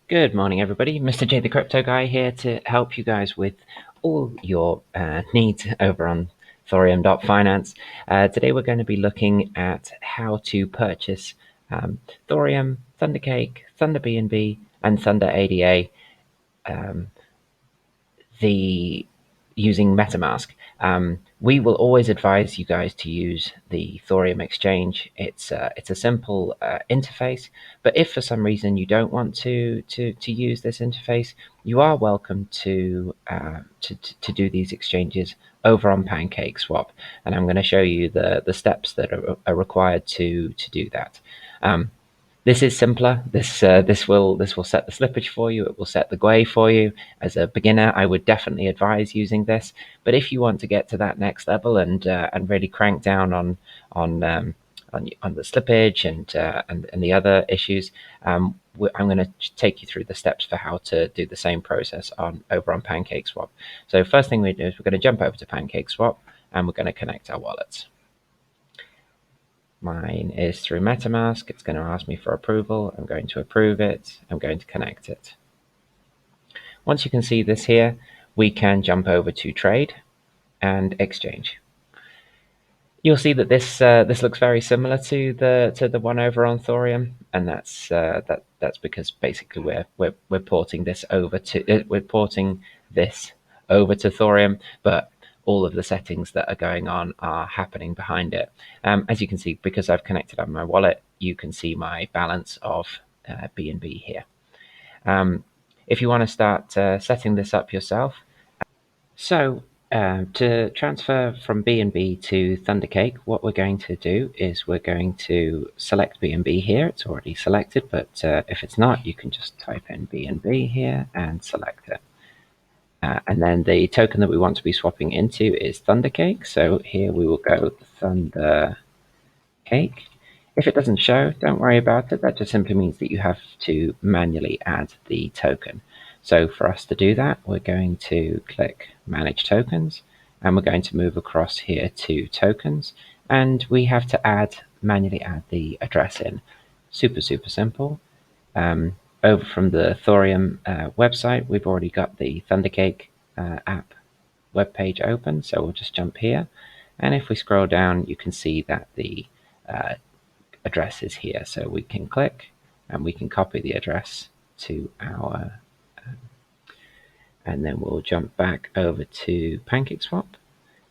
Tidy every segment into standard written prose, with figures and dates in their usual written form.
Good morning, everybody. Mr. J, the Crypto Guy, here to help you guys with all your needs over on Thorium.finance. Today, we're going to be looking at how to purchase Thorium, ThunderCake, ThunderBNB, and ThunderADA using Metamask. We will always advise you guys to use the Thorium exchange. It's a simple interface, but if for some reason you don't want to use this interface, you are welcome to do these exchanges over on Pancakeswap, and I'm going to show you the steps that are required to do that. This is simpler. This will set the slippage for you. It will set the GUI for you. As a beginner, I would definitely advise using this. But if you want to get to that next level and really crank down on the slippage and the other issues, I'm going to take you through the steps for how to do the same process over on Pancakeswap. So first thing we do is we're going to jump over to Pancakeswap and we're going to connect our wallets. Mine is through Metamask. It's going to ask me for approval. I'm going to approve it. I'm going to connect it. Once you can see this here, we can jump over to trade and exchange. You'll see that this looks very similar to the one over on Thorium, and that's because basically we're porting this over to Thorium, but all of the settings that are going on are happening behind it. As you can see, because I've connected up my wallet, you can see my balance of BNB here. If you want to start setting this up yourself, to transfer from BNB to ThunderCake, what we're going to do is we're going to select BNB here. It's already selected, but if it's not, you can just type in BNB here and select it. And then the token that we want to be swapping into is ThunderCake. So here we will go ThunderCake. If it doesn't show, don't worry about it. That just simply means that you have to manually add the token. So for us to do that, we're going to click Manage Tokens, and we're going to move across here to Tokens, and we have to manually add the address in. Super simple. Over from the Thorium website, we've already got the ThunderCake app webpage open, so we'll just jump here. And if we scroll down, you can see that the address is here. So we can click and we can copy the address to our, and then we'll jump back over to Pancakeswap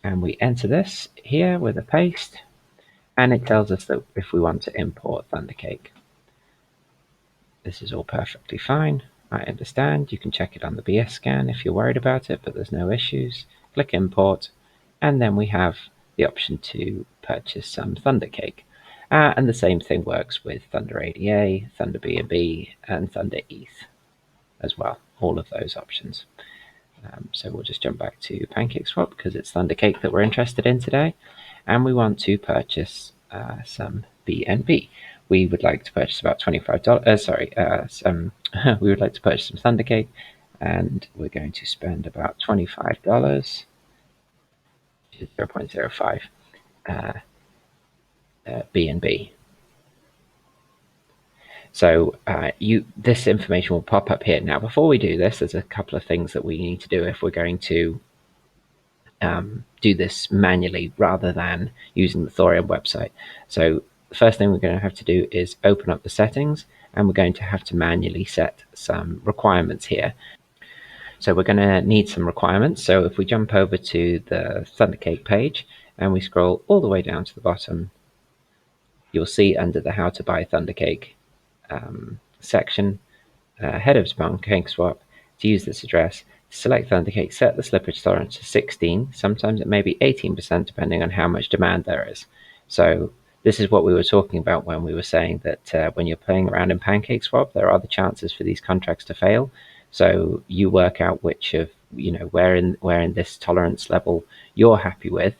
and we enter this here with a paste, and it tells us that if we want to import ThunderCake. This is all perfectly fine. I understand. You can check it on the BS scan if you're worried about it, but there's no issues. Click import, and then we have the option to purchase some ThunderCake. And the same thing works with ThunderADA, ThunderBNB, and ThunderEth as well. All of those options. So we'll just jump back to Pancakeswap because it's ThunderCake that we're interested in today, and we want to purchase some BNB. We would like to purchase about $25. We would like to purchase some ThunderCake, and we're going to spend about $25, 0.05 BNB. So this information will pop up here. Now, before we do this, there's a couple of things that we need to do if we're going to do this manually rather than using the Thorium website. So the first thing we're going to have to do is open up the settings, and we're going to have to manually set some requirements here. So we're going to need some requirements. So if we jump over to the ThunderCake page and we scroll all the way down to the bottom, you'll see under the How to Buy ThunderCake section, head over to Pancakeswap to use this address. Select ThunderCake, set the slippage tolerance to 16. Sometimes it may be 18% depending on how much demand there is. So this is what we were talking about when we were saying that when you're playing around in Pancakeswap, there are the chances for these contracts to fail. So you work out which of, where in this tolerance level you're happy with.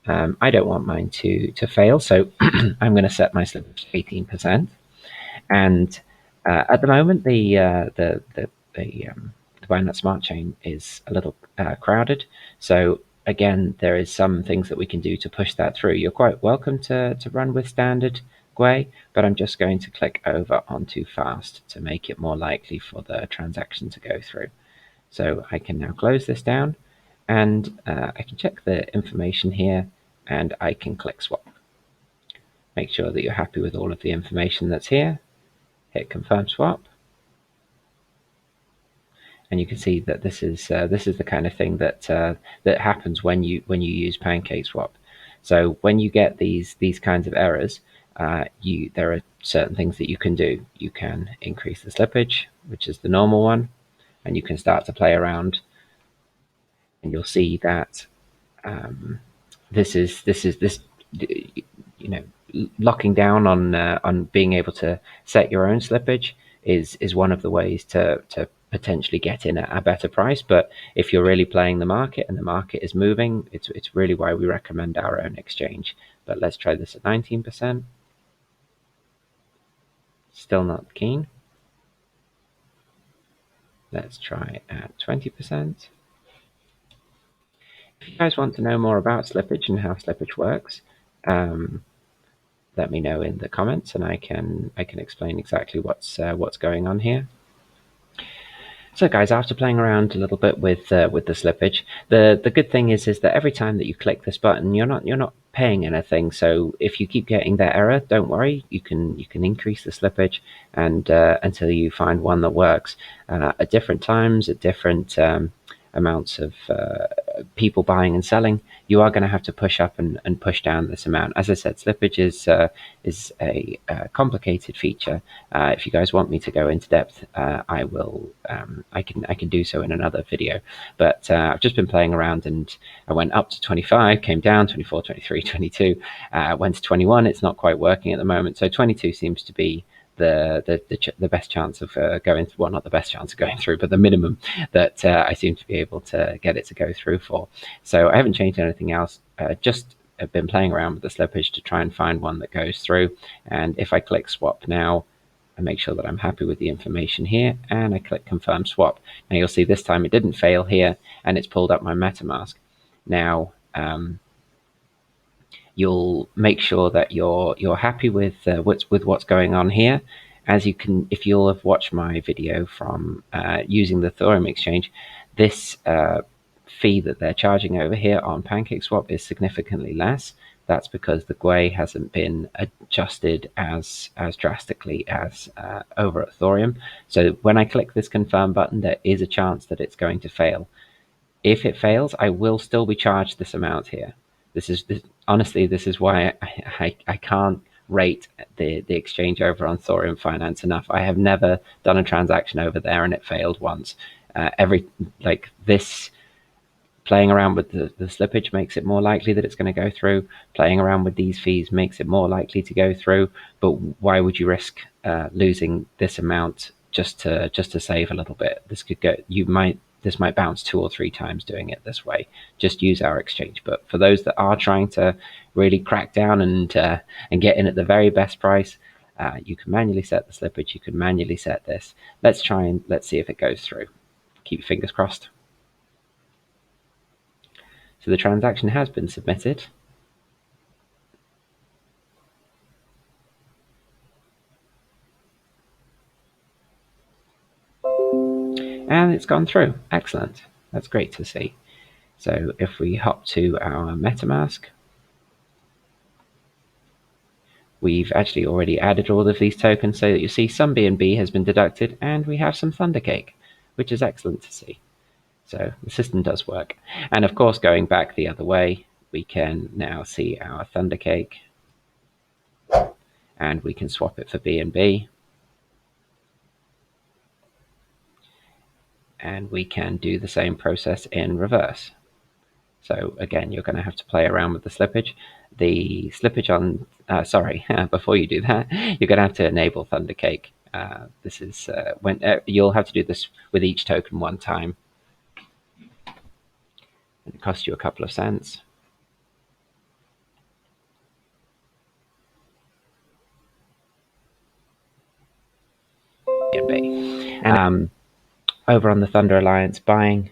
I don't want mine to fail, so I'm going to set my slippage to 18%. And at the moment, the Binance Smart Chain is a little crowded. So again, there is some things that we can do to push that through. You're quite welcome to run with standard GUI, but I'm just going to click over onto fast to make it more likely for the transaction to go through. So I can now close this down, and I can check the information here, and I can click swap. Make sure that you're happy with all of the information that's here. Hit confirm swap, and you can see that this is the kind of thing that that happens when you use Pancakeswap. So when you get these kinds of errors, there are certain things that you can do. You can increase the slippage, which is the normal one, and you can start to play around, and you'll see that this you know, locking down on being able to set your own slippage is one of the ways to potentially get in at a better price. But if you're really playing the market and the market is moving, it's really why we recommend our own exchange. But let's try this at 19%. Still not keen. Let's try at 20%. If you guys want to know more about slippage and how slippage works, let me know in the comments, and I can explain exactly what's going on here. So guys, after playing around a little bit with the slippage, the good thing is that every time that you click this button, you're not paying anything. So if you keep getting that error, don't worry. You can increase the slippage and until you find one that works. At different times, at different amounts of people buying and selling, you are going to have to push up and push down this amount. As I said, slippage is a complicated feature. If you guys want me to go into depth, I will. I can do so in another video. But I've just been playing around, and I went up to 25, came down 24, 23, 22, went to 21. It's not quite working at the moment, so 22 seems to be the best chance of going through. Well, not the best chance of going through, but the minimum that I seem to be able to get it to go through for. So I haven't changed anything else. Just I've been playing around with the slippage to try and find one that goes through. And if I click swap now, I make sure that I'm happy with the information here, and I click confirm swap. Now you'll see this time it didn't fail here, and it's pulled up my Metamask. Now you'll make sure that you're happy with what's going on here. As you can, if you'll have watched my video from using the Thorium exchange, this fee that they're charging over here on Pancakeswap is significantly less. That's because the GUI hasn't been adjusted as drastically as over at Thorium. So when I click this confirm button, there is a chance that it's going to fail. If it fails, I will still be charged this amount here. Honestly, this is why I can't rate the exchange over on Thorium Finance enough. I have never done a transaction over there and it failed once. Playing around with the slippage makes it more likely that it's going to go through. Playing around with these fees makes it more likely to go through. But why would you risk losing this amount just to save a little bit? This could go. This might bounce 2 or 3 times doing it this way. Just use our exchange. But for those that are trying to really crack down and get in at the very best price, you can manually set the slippage. You can manually set this. Let's see if it goes through. Keep your fingers crossed. So the transaction has been submitted. And it's gone through. Excellent. That's great to see. So if we hop to our Metamask, we've actually already added all of these tokens so that you see some BNB has been deducted, and we have some ThunderCake, which is excellent to see. So the system does work. And of course, going back the other way, we can now see our ThunderCake, and we can swap it for BNB. And we can do the same process in reverse. So again, you're going to have to play around with the slippage. The slippage on, before you do that, you're going to have to enable ThunderCake. This is when you'll have to do this with each token one time. It costs you a couple of cents. And over on the Thunder Alliance buying,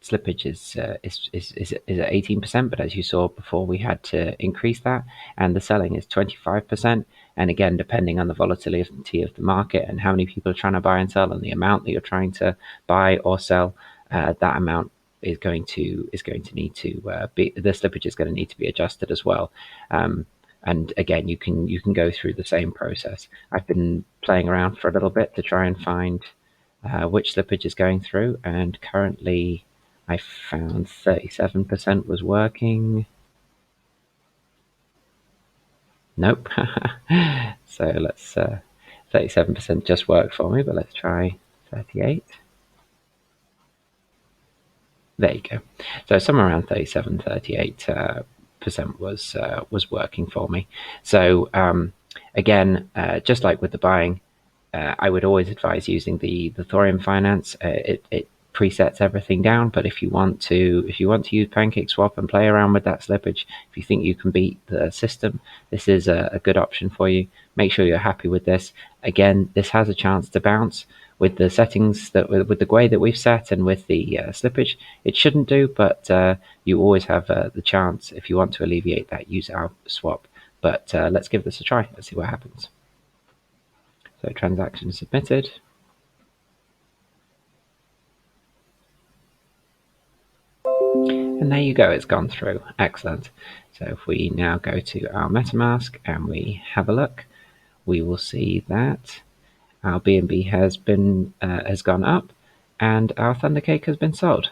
slippage is at 18%, but as you saw before, we had to increase that, and the selling is 25%. And again, depending on the volatility of the market and how many people are trying to buy and sell, and the amount that you're trying to buy or sell, that amount is going to need to be, the slippage is going to need to be adjusted as well. And again, you can go through the same process. I've been playing around for a little bit to try and find which slippage is going through, and currently I found 37% was working. Nope. So let's 37% just worked for me, but let's try 38. There you go. So somewhere around 37, 38% was working for me. So again, just like with the buying, I would always advise using the Thorium Finance. It presets everything down, but if you want to use Pancakeswap and play around with that slippage, if you think you can beat the system, this is a good option for you. Make sure you're happy with this. Again, this has a chance to bounce with the settings that with the way that we've set and with the slippage. It shouldn't do, but you always have the chance if you want to alleviate that, use our swap. But let's give this a try. Let's see what happens. So transaction submitted. And there you go, it's gone through. Excellent. So if we now go to our Metamask and we have a look, we will see that our BNB has gone up and our ThunderCake has been sold.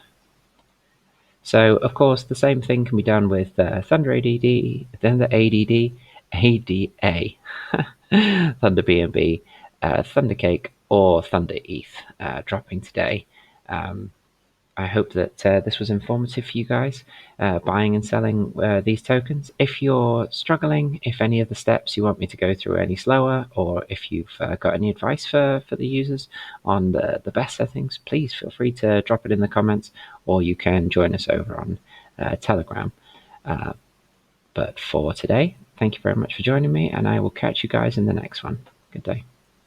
So of course the same thing can be done with ThunderADD, ThunderADD, ADA, ThunderBNB, ThunderCake, or ThunderEth dropping today. I hope that this was informative for you guys, buying and selling these tokens. If you're struggling, if any of the steps you want me to go through any slower, or if you've got any advice for the users on the best settings, please feel free to drop it in the comments, or you can join us over on Telegram. But for today, thank you very much for joining me, and I will catch you guys in the next one. Good day.